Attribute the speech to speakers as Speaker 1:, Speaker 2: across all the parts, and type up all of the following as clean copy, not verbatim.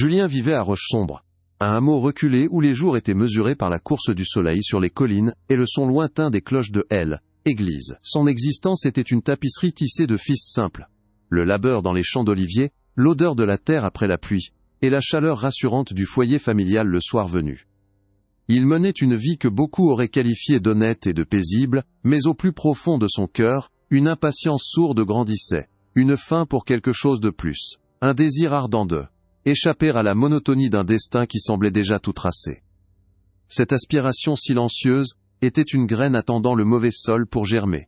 Speaker 1: Julien vivait à Roche-Sombre, un hameau reculé où les jours étaient mesurés par la course du soleil sur les collines et le son lointain des cloches de L, église. Son existence était une tapisserie tissée de fils simples. Le labeur dans les champs d'oliviers, l'odeur de la terre après la pluie, et la chaleur rassurante du foyer familial le soir venu. Il menait une vie que beaucoup auraient qualifiée d'honnête et de paisible, mais au plus profond de son cœur, une impatience sourde grandissait, une faim pour quelque chose de plus, un désir ardent de échapper à la monotonie d'un destin qui semblait déjà tout tracé. Cette aspiration silencieuse était une graine attendant le mauvais sol pour germer.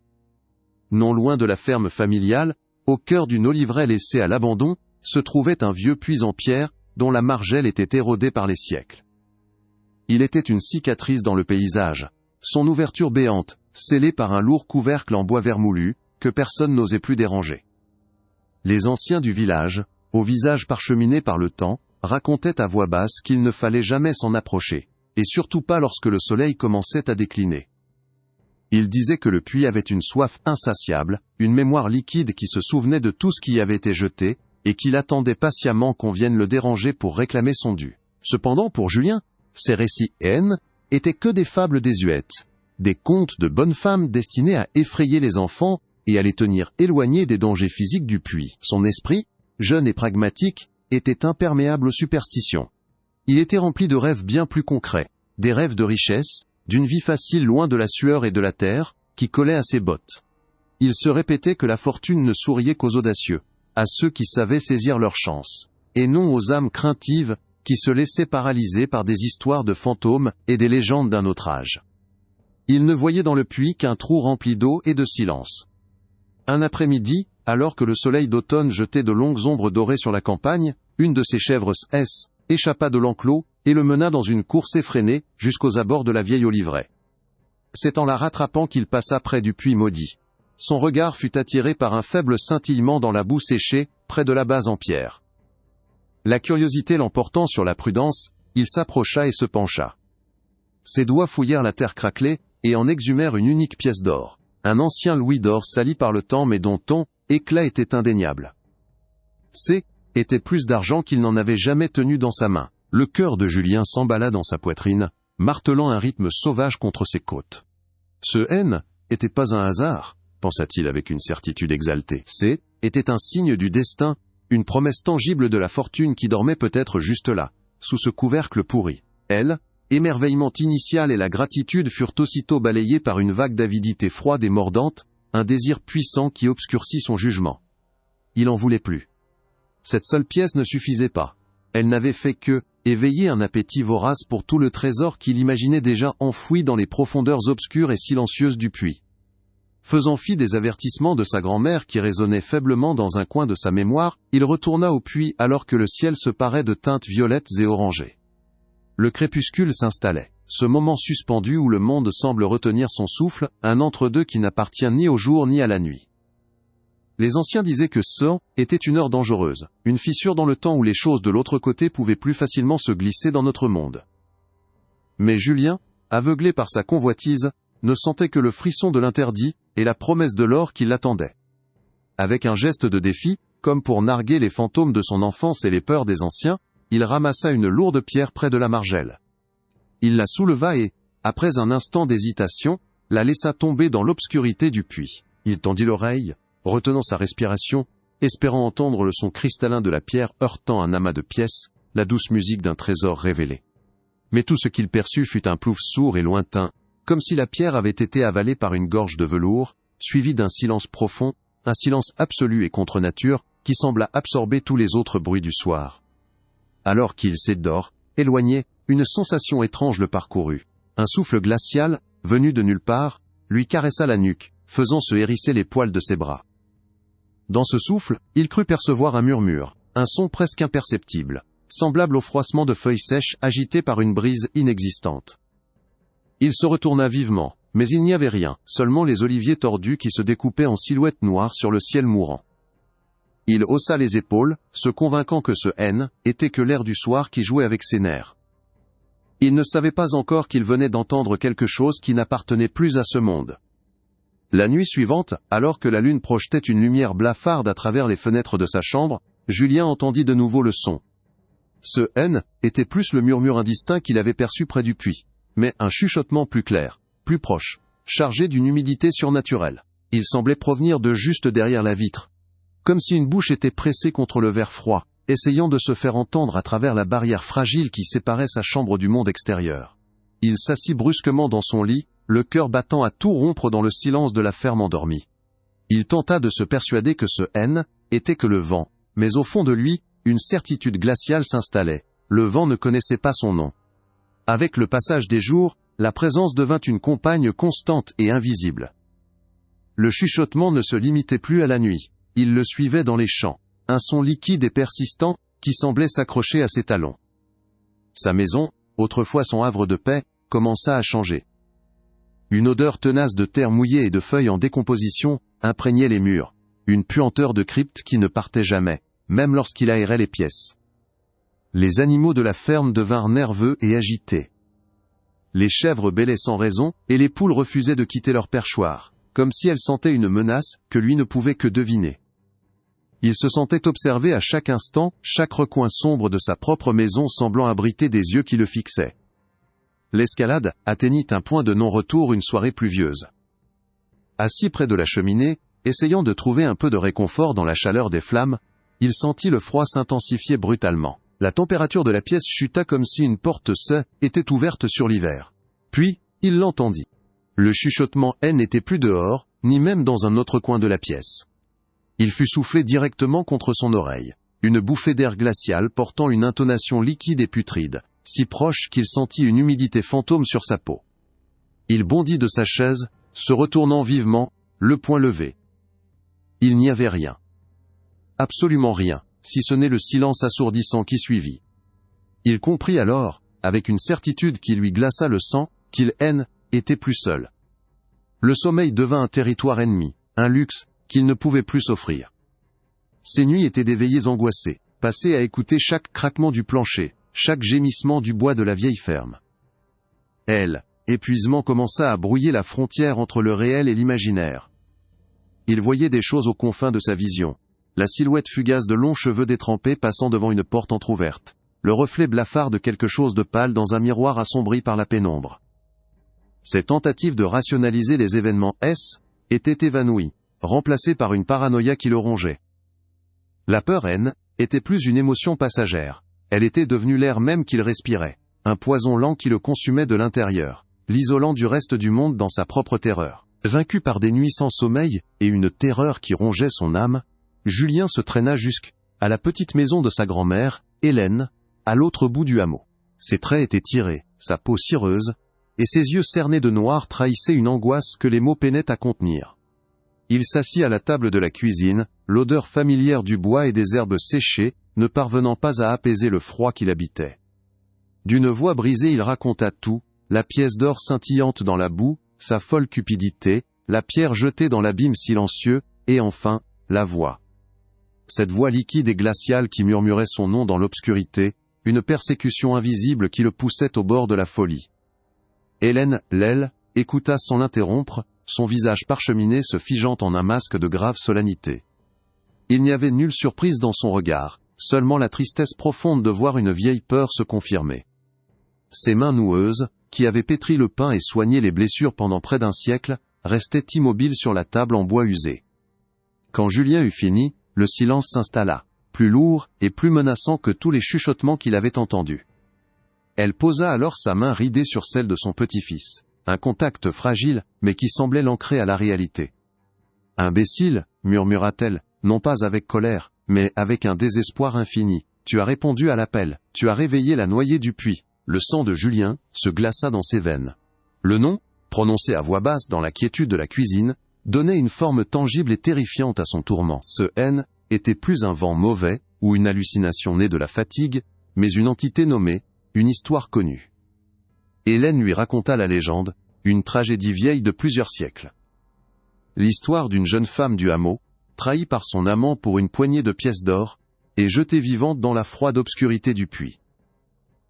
Speaker 1: Non loin de la ferme familiale, au cœur d'une oliveraie laissée à l'abandon, se trouvait un vieux puits en pierre, dont la margelle était érodée par les siècles. Il était une cicatrice dans le paysage, son ouverture béante, scellée par un lourd couvercle en bois vermoulu, que personne n'osait plus déranger. Les anciens du village, au visage parcheminé par le temps, racontaient à voix basse qu'il ne fallait jamais s'en approcher, et surtout pas lorsque le soleil commençait à décliner. Ils disaient que le puits avait une soif insatiable, une mémoire liquide qui se souvenait de tout ce qui y avait été jeté, et qu'il attendait patiemment qu'on vienne le déranger pour réclamer son dû. Cependant, pour Julien, ces récits haines étaient que des fables désuètes, des contes de bonnes femmes destinés à effrayer les enfants et à les tenir éloignés des dangers physiques du puits. Son esprit, jeune et pragmatique, était imperméable aux superstitions. Il était rempli de rêves bien plus concrets, des rêves de richesse, d'une vie facile loin de la sueur et de la terre, qui collaient à ses bottes. Il se répétait que la fortune ne souriait qu'aux audacieux, à ceux qui savaient saisir leur chance, et non aux âmes craintives, qui se laissaient paralyser par des histoires de fantômes et des légendes d'un autre âge. Il ne voyait dans le puits qu'un trou rempli d'eau et de silence. Un après-midi, alors que le soleil d'automne jetait de longues ombres dorées sur la campagne, une de ses chèvres S échappa de l'enclos et le mena dans une course effrénée jusqu'aux abords de la vieille oliveraie. C'est en la rattrapant qu'il passa près du puits maudit. Son regard fut attiré par un faible scintillement dans la boue séchée, près de la base en pierre. La curiosité l'emportant sur la prudence, il s'approcha et se pencha. Ses doigts fouillèrent la terre craquelée, et en exhumèrent une unique pièce d'or. Un ancien louis d'or sali par le temps mais dont ton éclat était indéniable. Était plus d'argent qu'il n'en avait jamais tenu dans sa main. Le cœur de Julien s'emballa dans sa poitrine, martelant un rythme sauvage contre ses côtes. Ce N était pas un hasard, pensa-t-il avec une certitude exaltée. Était un signe du destin, une promesse tangible de la fortune qui dormait peut-être juste là, sous ce couvercle pourri. Émerveillement initial et la gratitude furent aussitôt balayés par une vague d'avidité froide et mordante, un désir puissant qui obscurcit son jugement. Il en voulait plus. Cette seule pièce ne suffisait pas. Elle n'avait fait que éveiller un appétit vorace pour tout le trésor qu'il imaginait déjà enfoui dans les profondeurs obscures et silencieuses du puits. Faisant fi des avertissements de sa grand-mère qui résonnaient faiblement dans un coin de sa mémoire, il retourna au puits alors que le ciel se parait de teintes violettes et orangées. Le crépuscule s'installait, ce moment suspendu où le monde semble retenir son souffle, un entre-deux qui n'appartient ni au jour ni à la nuit. Les anciens disaient que ce était une heure dangereuse, une fissure dans le temps où les choses de l'autre côté pouvaient plus facilement se glisser dans notre monde. Mais Julien, aveuglé par sa convoitise, ne sentait que le frisson de l'interdit et la promesse de l'or qui l'attendait. Avec un geste de défi, comme pour narguer les fantômes de son enfance et les peurs des anciens, il ramassa une lourde pierre près de la margelle. Il la souleva et, après un instant d'hésitation, la laissa tomber dans l'obscurité du puits. Il tendit l'oreille, retenant sa respiration, espérant entendre le son cristallin de la pierre heurtant un amas de pièces, la douce musique d'un trésor révélé. Mais tout ce qu'il perçut fut un plouf sourd et lointain, comme si la pierre avait été avalée par une gorge de velours, suivi d'un silence profond, un silence absolu et contre nature, qui sembla absorber tous les autres bruits du soir. Alors qu'il s'endort, éloigné, une sensation étrange le parcourut. Un souffle glacial, venu de nulle part, lui caressa la nuque, faisant se hérisser les poils de ses bras. Dans ce souffle, il crut percevoir un murmure, un son presque imperceptible, semblable au froissement de feuilles sèches agitées par une brise inexistante. Il se retourna vivement, mais il n'y avait rien, seulement les oliviers tordus qui se découpaient en silhouettes noires sur le ciel mourant. Il haussa les épaules, se convainquant que ce N était que l'air du soir qui jouait avec ses nerfs. Il ne savait pas encore qu'il venait d'entendre quelque chose qui n'appartenait plus à ce monde. La nuit suivante, alors que la lune projetait une lumière blafarde à travers les fenêtres de sa chambre, Julien entendit de nouveau le son. Ce « N » était plus le murmure indistinct qu'il avait perçu près du puits, mais un chuchotement plus clair, plus proche, chargé d'une humidité surnaturelle. Il semblait provenir de juste derrière la vitre, comme si une bouche était pressée contre le verre froid, essayant de se faire entendre à travers la barrière fragile qui séparait sa chambre du monde extérieur. Il s'assit brusquement dans son lit, le cœur battant à tout rompre dans le silence de la ferme endormie. Il tenta de se persuader que ce « N » était que le vent, mais au fond de lui, une certitude glaciale s'installait. Le vent ne connaissait pas son nom. Avec le passage des jours, la présence devint une compagne constante et invisible. Le chuchotement ne se limitait plus à la nuit. Il le suivait dans les champs. Un son liquide et persistant, qui semblait s'accrocher à ses talons. Sa maison, autrefois son havre de paix, commença à changer. Une odeur tenace de terre mouillée et de feuilles en décomposition imprégnait les murs. Une puanteur de crypte qui ne partait jamais, même lorsqu'il aérait les pièces. Les animaux de la ferme devinrent nerveux et agités. Les chèvres bêlaient sans raison, et les poules refusaient de quitter leur perchoir, comme si elles sentaient une menace que lui ne pouvait que deviner. Il se sentait observé à chaque instant, chaque recoin sombre de sa propre maison semblant abriter des yeux qui le fixaient. L'escalade atteignit un point de non-retour une soirée pluvieuse. Assis près de la cheminée, essayant de trouver un peu de réconfort dans la chaleur des flammes, il sentit le froid s'intensifier brutalement. La température de la pièce chuta comme si une porte était ouverte sur l'hiver. Puis, il l'entendit. Le chuchotement « N » n'était plus dehors, ni même dans un autre coin de la pièce. Il fut soufflé directement contre son oreille. Une bouffée d'air glacial portant une intonation liquide et putride, si proche qu'il sentit une humidité fantôme sur sa peau. Il bondit de sa chaise, se retournant vivement, le poing levé. Il n'y avait rien. Absolument rien, si ce n'est le silence assourdissant qui suivit. Il comprit alors, avec une certitude qui lui glaça le sang, qu'il N était plus seul. Le sommeil devint un territoire ennemi, un luxe qu'il ne pouvait plus s'offrir. Ses nuits étaient des veillées angoissées, passées à écouter chaque craquement du plancher, chaque gémissement du bois de la vieille ferme. Épuisement commença à brouiller la frontière entre le réel et l'imaginaire. Il voyait des choses aux confins de sa vision. La silhouette fugace de longs cheveux détrempés passant devant une porte entr'ouverte. Le reflet blafard de quelque chose de pâle dans un miroir assombri par la pénombre. Ses tentatives de rationaliser les événements étaient évanouies, remplacées par une paranoïa qui le rongeait. La peur N était plus une émotion passagère. Elle était devenue l'air même qu'il respirait. Un poison lent qui le consumait de l'intérieur, l'isolant du reste du monde dans sa propre terreur. Vaincu par des nuits sans sommeil et une terreur qui rongeait son âme, Julien se traîna jusqu'à la petite maison de sa grand-mère, Hélène, à l'autre bout du hameau. Ses traits étaient tirés, sa peau cireuse, et ses yeux cernés de noir trahissaient une angoisse que les mots peinaient à contenir. Il s'assit à la table de la cuisine, l'odeur familière du bois et des herbes séchées, ne parvenant pas à apaiser le froid qui l'habitait. D'une voix brisée il raconta tout, la pièce d'or scintillante dans la boue, sa folle cupidité, la pierre jetée dans l'abîme silencieux, et enfin, la voix. Cette voix liquide et glaciale qui murmurait son nom dans l'obscurité, une persécution invisible qui le poussait au bord de la folie. Hélène, écouta sans l'interrompre, son visage parcheminé se figeant en un masque de grave solennité. Il n'y avait nulle surprise dans son regard, seulement la tristesse profonde de voir une vieille peur se confirmer. Ses mains noueuses, qui avaient pétri le pain et soigné les blessures pendant près d'un siècle, restaient immobiles sur la table en bois usé. Quand Julien eut fini, le silence s'installa, plus lourd et plus menaçant que tous les chuchotements qu'il avait entendus. Elle posa alors sa main ridée sur celle de son petit-fils, un contact fragile, mais qui semblait l'ancrer à la réalité. « Imbécile, murmura-t-elle, non pas avec colère, mais avec un désespoir infini. Tu as répondu à l'appel, tu as réveillé la noyée du puits. » Le sang de Julien se glaça dans ses veines. Le nom, prononcé à voix basse dans la quiétude de la cuisine, donnait une forme tangible et terrifiante à son tourment. Ce N était plus un vent mauvais, ou une hallucination née de la fatigue, mais une entité nommée, une histoire connue. Hélène lui raconta la légende, une tragédie vieille de plusieurs siècles. L'histoire d'une jeune femme du hameau, trahie par son amant pour une poignée de pièces d'or, et jetée vivante dans la froide obscurité du puits.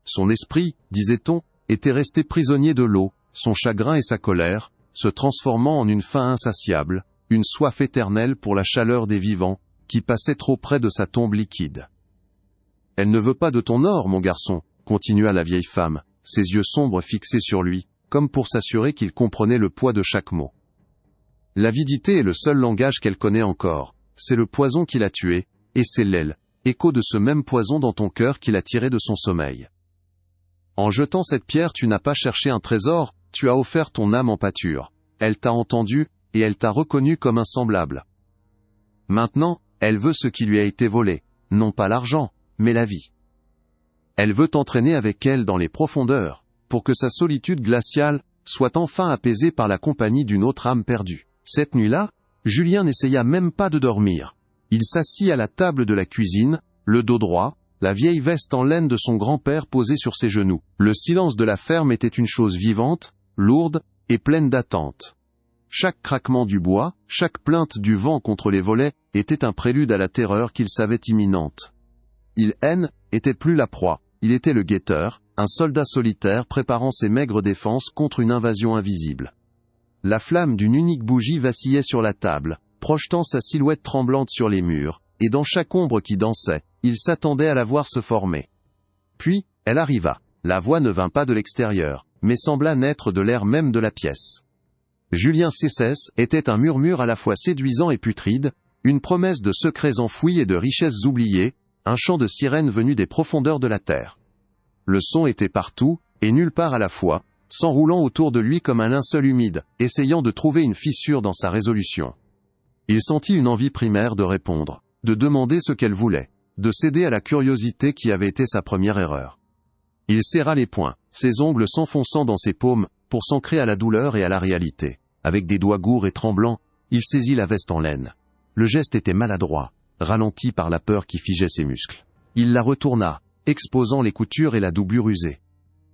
Speaker 1: Son esprit, disait-on, était resté prisonnier de l'eau, son chagrin et sa colère, se transformant en une faim insatiable, une soif éternelle pour la chaleur des vivants, qui passaient trop près de sa tombe liquide. Elle ne veut pas de ton or, mon garçon, continua la vieille femme, ses yeux sombres fixés sur lui, comme pour s'assurer qu'il comprenait le poids de chaque mot. L'avidité est le seul langage qu'elle connaît encore, c'est le poison qui l'a tuée, et c'est l'aile, écho de ce même poison dans ton cœur qui l'a tiré de son sommeil. En jetant cette pierre tu n'as pas cherché un trésor, tu as offert ton âme en pâture. Elle t'a entendu, et elle t'a reconnu comme un semblable. Maintenant, elle veut ce qui lui a été volé, non pas l'argent, mais la vie. Elle veut t'entraîner avec elle dans les profondeurs, pour que sa solitude glaciale soit enfin apaisée par la compagnie d'une autre âme perdue. Cette nuit-là, Julien n'essaya même pas de dormir. Il s'assit à la table de la cuisine, le dos droit, la vieille veste en laine de son grand-père posée sur ses genoux. Le silence de la ferme était une chose vivante, lourde, et pleine d'attente. Chaque craquement du bois, chaque plainte du vent contre les volets, était un prélude à la terreur qu'il savait imminente. Était plus la proie, il était le guetteur, un soldat solitaire préparant ses maigres défenses contre une invasion invisible. La flamme d'une unique bougie vacillait sur la table, projetant sa silhouette tremblante sur les murs, et dans chaque ombre qui dansait, il s'attendait à la voir se former. Puis, elle arriva. La voix ne vint pas de l'extérieur, mais sembla naître de l'air même de la pièce. Julien Cessès était un murmure à la fois séduisant et putride, une promesse de secrets enfouis et de richesses oubliées, un chant de sirène venu des profondeurs de la terre. Le son était partout, et nulle part à la fois, s'enroulant autour de lui comme un linceul humide, essayant de trouver une fissure dans sa résolution. Il sentit une envie primaire de répondre, de demander ce qu'elle voulait, de céder à la curiosité qui avait été sa première erreur. Il serra les poings, ses ongles s'enfonçant dans ses paumes, pour s'ancrer à la douleur et à la réalité. Avec des doigts gourds et tremblants, il saisit la veste en laine. Le geste était maladroit, ralenti par la peur qui figeait ses muscles. Il la retourna, exposant les coutures et la doublure usée.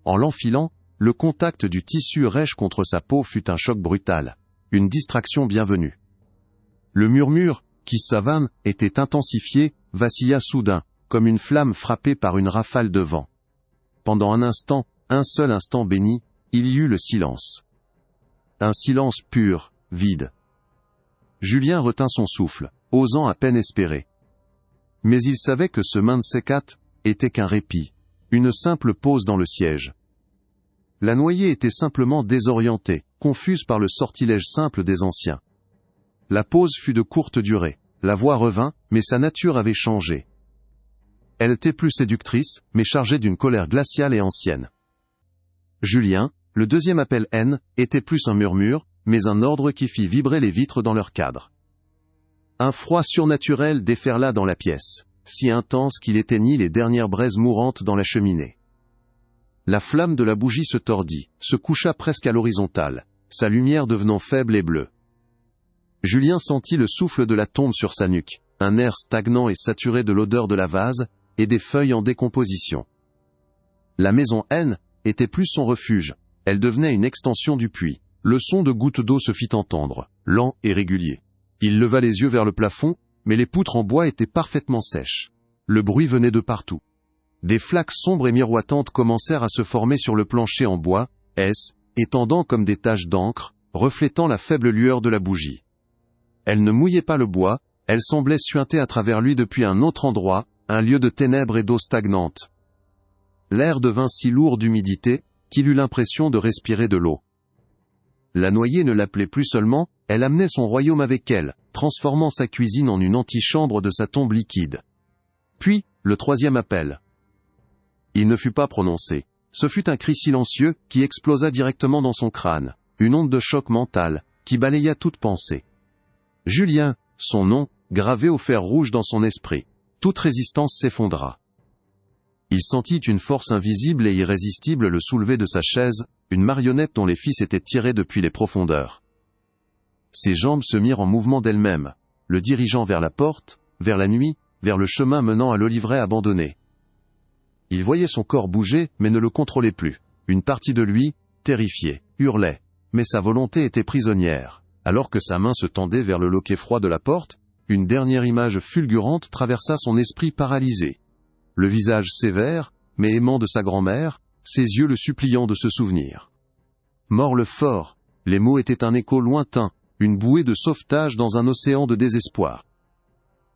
Speaker 1: En l'enfilant, le contact du tissu rêche contre sa peau fut un choc brutal, une distraction bienvenue. Le murmure, qui savane, était intensifié, vacilla soudain, comme une flamme frappée par une rafale de vent. Pendant un instant, un seul instant béni, il y eut le silence. Un silence pur, vide. Julien retint son souffle, osant à peine espérer. Mais il savait que ce main de sécat était qu'un répit, une simple pause dans le siège. La noyée était simplement désorientée, confuse par le sortilège simple des anciens. La pause fut de courte durée, la voix revint, mais sa nature avait changé. Elle était plus séductrice, mais chargée d'une colère glaciale et ancienne. Julien, le deuxième appel N, était plus un murmure, mais un ordre qui fit vibrer les vitres dans leur cadre. Un froid surnaturel déferla dans la pièce, si intense qu'il éteignit les dernières braises mourantes dans la cheminée. La flamme de la bougie se tordit, se coucha presque à l'horizontale, sa lumière devenant faible et bleue. Julien sentit le souffle de la tombe sur sa nuque, un air stagnant et saturé de l'odeur de la vase, et des feuilles en décomposition. La maison N était plus son refuge, elle devenait une extension du puits. Le son de gouttes d'eau se fit entendre, lent et régulier. Il leva les yeux vers le plafond, mais les poutres en bois étaient parfaitement sèches. Le bruit venait de partout. Des flaques sombres et miroitantes commencèrent à se former sur le plancher en bois, étendant comme des taches d'encre, reflétant la faible lueur de la bougie. Elle ne mouillait pas le bois, elle semblait suinter à travers lui depuis un autre endroit, un lieu de ténèbres et d'eau stagnante. L'air devint si lourd d'humidité, qu'il eut l'impression de respirer de l'eau. La noyée ne l'appelait plus seulement, elle amenait son royaume avec elle, transformant sa cuisine en une antichambre de sa tombe liquide. Puis, le troisième appel. Il ne fut pas prononcé. Ce fut un cri silencieux, qui explosa directement dans son crâne, une onde de choc mental, qui balaya toute pensée. Julien, son nom, gravé au fer rouge dans son esprit. Toute résistance s'effondra. Il sentit une force invisible et irrésistible le soulever de sa chaise, une marionnette dont les fils étaient tirés depuis les profondeurs. Ses jambes se mirent en mouvement d'elles-mêmes, le dirigeant vers la porte, vers la nuit, vers le chemin menant à l'oliveraie abandonné. Il voyait son corps bouger, mais ne le contrôlait plus. Une partie de lui, terrifiée, hurlait, mais sa volonté était prisonnière. Alors que sa main se tendait vers le loquet froid de la porte, une dernière image fulgurante traversa son esprit paralysé. Le visage sévère, mais aimant de sa grand-mère, ses yeux le suppliant de se souvenir. Mort-le-fort, les mots étaient un écho lointain, une bouée de sauvetage dans un océan de désespoir.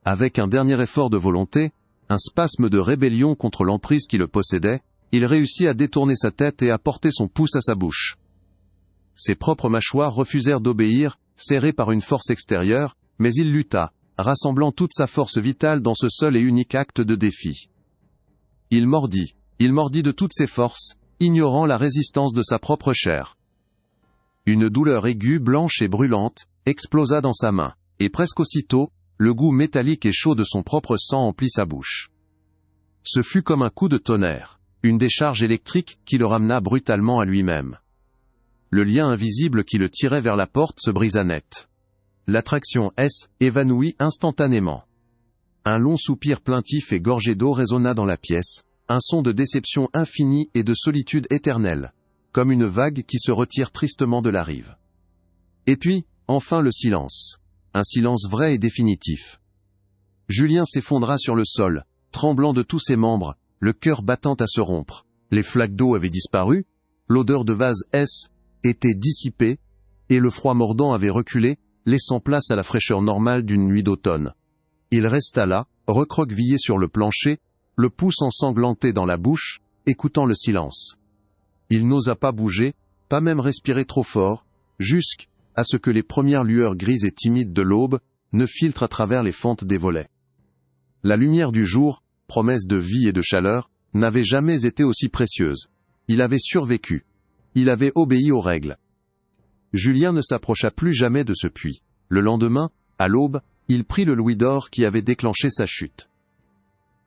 Speaker 1: Avec un dernier effort de volonté, Un spasme de rébellion contre l'emprise qui le possédait, il réussit à détourner sa tête et à porter son pouce à sa bouche. Ses propres mâchoires refusèrent d'obéir, serrées par une force extérieure, mais il lutta, rassemblant toute sa force vitale dans ce seul et unique acte de défi. Il mordit de toutes ses forces, ignorant la résistance de sa propre chair. Une douleur aiguë, blanche et brûlante, explosa dans sa main, et presque aussitôt, le goût métallique et chaud de son propre sang emplit sa bouche. Ce fut comme un coup de tonnerre, une décharge électrique qui le ramena brutalement à lui-même. Le lien invisible qui le tirait vers la porte se brisa net. L'attraction S évanouit instantanément. Un long soupir plaintif et gorgé d'eau résonna dans la pièce, un son de déception infinie et de solitude éternelle, comme une vague qui se retire tristement de la rive. Et puis, enfin le silence. Un silence vrai et définitif. Julien s'effondra sur le sol, tremblant de tous ses membres, le cœur battant à se rompre. Les flaques d'eau avaient disparu, l'odeur de vase S était dissipée, et le froid mordant avait reculé, laissant place à la fraîcheur normale d'une nuit d'automne. Il resta là, recroquevillé sur le plancher, le pouce ensanglanté dans la bouche, écoutant le silence. Il n'osa pas bouger, pas même respirer trop fort, jusqu'à ce que les premières lueurs grises et timides de l'aube ne filtrent à travers les fentes des volets. La lumière du jour, promesse de vie et de chaleur, n'avait jamais été aussi précieuse. Il avait survécu. Il avait obéi aux règles. Julien ne s'approcha plus jamais de ce puits. Le lendemain, à l'aube, il prit le louis d'or qui avait déclenché sa chute.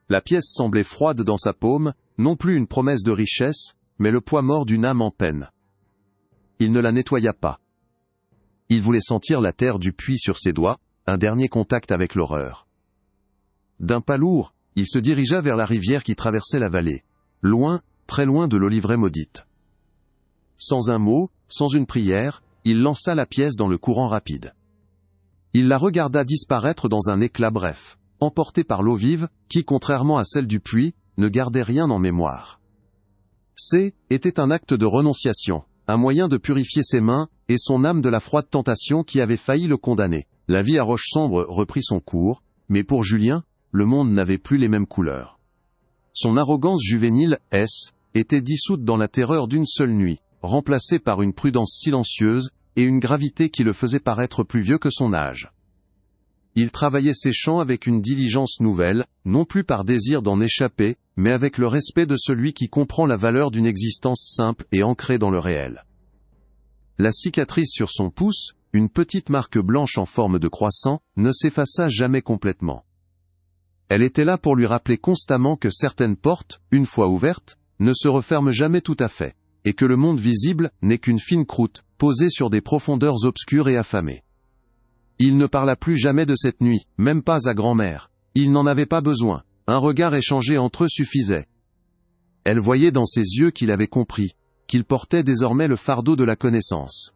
Speaker 1: La pièce semblait froide dans sa paume, non plus une promesse de richesse, mais le poids mort d'une âme en peine. Il ne la nettoya pas. Il voulait sentir la terre du puits sur ses doigts, un dernier contact avec l'horreur. D'un pas lourd, il se dirigea vers la rivière qui traversait la vallée, loin, très loin de l'oliveraie maudite. Sans un mot, sans une prière, il lança la pièce dans le courant rapide. Il la regarda disparaître dans un éclat bref, emporté par l'eau vive, qui, contrairement à celle du puits, ne gardait rien en mémoire. Était un acte de renonciation, un moyen de purifier ses mains et son âme de la froide tentation qui avait failli le condamner. La vie à Roche-Sombre reprit son cours, mais pour Julien, le monde n'avait plus les mêmes couleurs. Son arrogance juvénile, était dissoute dans la terreur d'une seule nuit, remplacée par une prudence silencieuse et une gravité qui le faisait paraître plus vieux que son âge. Il travaillait ses champs avec une diligence nouvelle, non plus par désir d'en échapper, mais avec le respect de celui qui comprend la valeur d'une existence simple et ancrée dans le réel. La cicatrice sur son pouce, une petite marque blanche en forme de croissant, ne s'effaça jamais complètement. Elle était là pour lui rappeler constamment que certaines portes, une fois ouvertes, ne se referment jamais tout à fait, et que le monde visible n'est qu'une fine croûte, posée sur des profondeurs obscures et affamées. Il ne parla plus jamais de cette nuit, même pas à grand-mère. Il n'en avait pas besoin, un regard échangé entre eux suffisait. Elle voyait dans ses yeux qu'il avait compris, qu'il portait désormais le fardeau de la connaissance.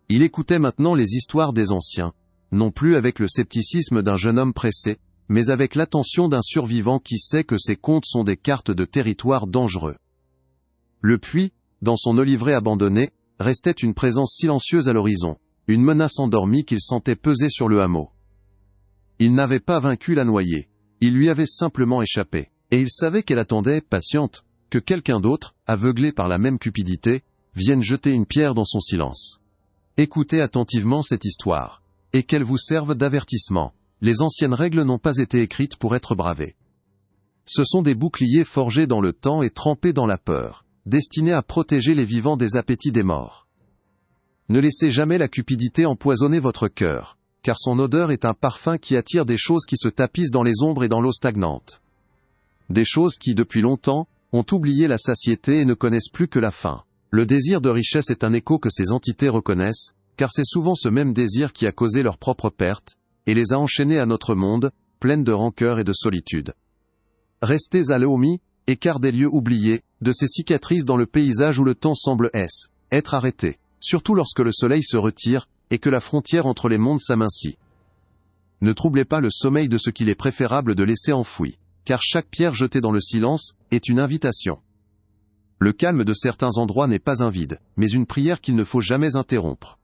Speaker 1: Il écoutait maintenant les histoires des anciens, non plus avec le scepticisme d'un jeune homme pressé, mais avec l'attention d'un survivant qui sait que ses contes sont des cartes de territoire dangereux. Le puits, dans son oliveraie abandonné, restait une présence silencieuse à l'horizon, une menace endormie qu'il sentait peser sur le hameau. Il n'avait pas vaincu la noyée, il lui avait simplement échappé, et il savait qu'elle attendait, patiente, que quelqu'un d'autre, aveuglé par la même cupidité, vienne jeter une pierre dans son silence. Écoutez attentivement cette histoire, et qu'elle vous serve d'avertissement. Les anciennes règles n'ont pas été écrites pour être bravées. Ce sont des boucliers forgés dans le temps et trempés dans la peur, destinés à protéger les vivants des appétits des morts. Ne laissez jamais la cupidité empoisonner votre cœur, car son odeur est un parfum qui attire des choses qui se tapissent dans les ombres et dans l'eau stagnante. Des choses qui, depuis longtemps, ont oublié la satiété et ne connaissent plus que la faim. Le désir de richesse est un écho que ces entités reconnaissent, car c'est souvent ce même désir qui a causé leur propre perte, et les a enchaînées à notre monde, pleine de rancœur et de solitude. Restez à Laomi, écart des lieux oubliés, de ces cicatrices dans le paysage où le temps semble être arrêté, surtout lorsque le soleil se retire, et que la frontière entre les mondes s'amincit. Ne troublez pas le sommeil de ce qu'il est préférable de laisser enfoui, car chaque pierre jetée dans le silence est une invitation. Le calme de certains endroits n'est pas un vide, mais une prière qu'il ne faut jamais interrompre.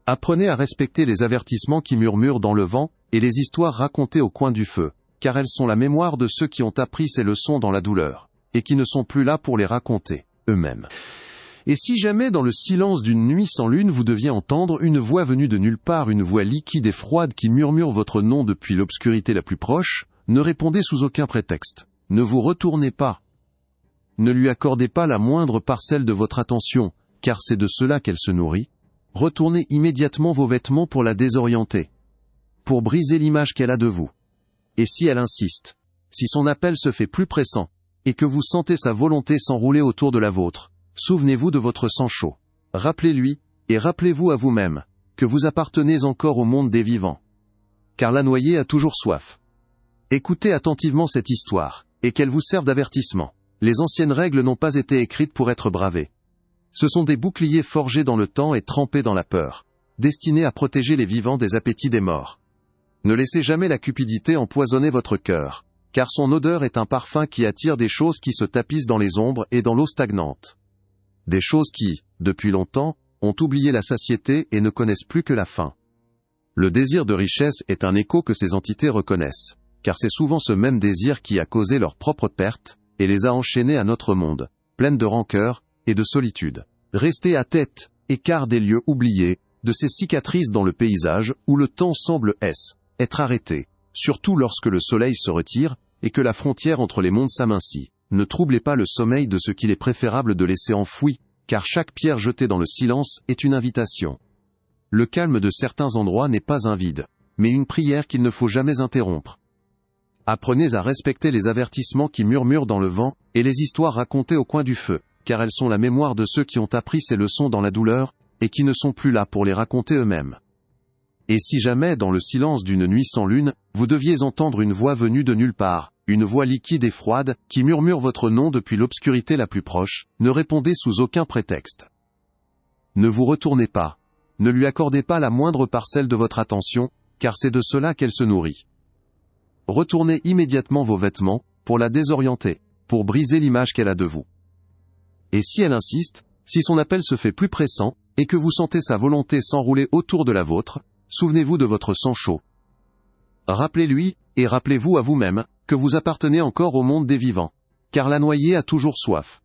Speaker 1: Apprenez à respecter les avertissements qui murmurent dans le vent, et les histoires racontées au coin du feu, car elles sont la mémoire de ceux qui ont appris ces leçons dans la douleur, et qui ne sont plus là pour les raconter eux-mêmes. Et si jamais dans le silence d'une nuit sans lune vous deviez entendre une voix venue de nulle part, une voix liquide et froide qui murmure votre nom depuis l'obscurité la plus proche, ne répondez sous aucun prétexte. Ne vous retournez pas. Ne lui accordez pas la moindre parcelle de votre attention, car c'est de cela qu'elle se nourrit. Retournez immédiatement vos vêtements pour la désorienter, pour briser l'image qu'elle a de vous. Et si elle insiste, si son appel se fait plus pressant, et que vous sentez sa volonté s'enrouler autour de la vôtre, souvenez-vous de votre sang chaud. Rappelez-lui, et rappelez-vous à vous-même, que vous appartenez encore au monde des vivants. Car la noyée a toujours soif. Écoutez attentivement cette histoire, et qu'elle vous serve d'avertissement. Les anciennes règles n'ont pas été écrites pour être bravées. Ce sont des boucliers forgés dans le temps et trempés dans la peur, destinés à protéger les vivants des appétits des morts. Ne laissez jamais la cupidité empoisonner votre cœur, car son odeur est un parfum qui attire des choses qui se tapissent dans les ombres et dans l'eau stagnante. Des choses qui, depuis longtemps, ont oublié la satiété et ne connaissent plus que la faim. Le désir de richesse est un écho que ces entités reconnaissent, car c'est souvent ce même désir qui a causé leur propre perte, et les a enchaînés à notre monde, pleine de rancœur et de solitude. Restez à tête, écart des lieux oubliés, de ces cicatrices dans le paysage où le temps semble être arrêté, surtout lorsque le soleil se retire et que la frontière entre les mondes s'amincit. Ne troublez pas le sommeil de ce qu'il est préférable de laisser enfoui, car chaque pierre jetée dans le silence est une invitation. Le calme de certains endroits n'est pas un vide, mais une prière qu'il ne faut jamais interrompre. Apprenez à respecter les avertissements qui murmurent dans le vent, et les histoires racontées au coin du feu, car elles sont la mémoire de ceux qui ont appris ces leçons dans la douleur, et qui ne sont plus là pour les raconter eux-mêmes. Et si jamais, dans le silence d'une nuit sans lune, vous deviez entendre une voix venue de nulle part, une voix liquide et froide, qui murmure votre nom depuis l'obscurité la plus proche, ne répondez sous aucun prétexte. Ne vous retournez pas. Ne lui accordez pas la moindre parcelle de votre attention, car c'est de cela qu'elle se nourrit. Retournez immédiatement vos vêtements, pour la désorienter, pour briser l'image qu'elle a de vous. Et si elle insiste, si son appel se fait plus pressant, et que vous sentez sa volonté s'enrouler autour de la vôtre, souvenez-vous de votre sang chaud. Rappelez-lui, et rappelez-vous à vous-même, que vous appartenez encore au monde des vivants. Car la noyée a toujours soif.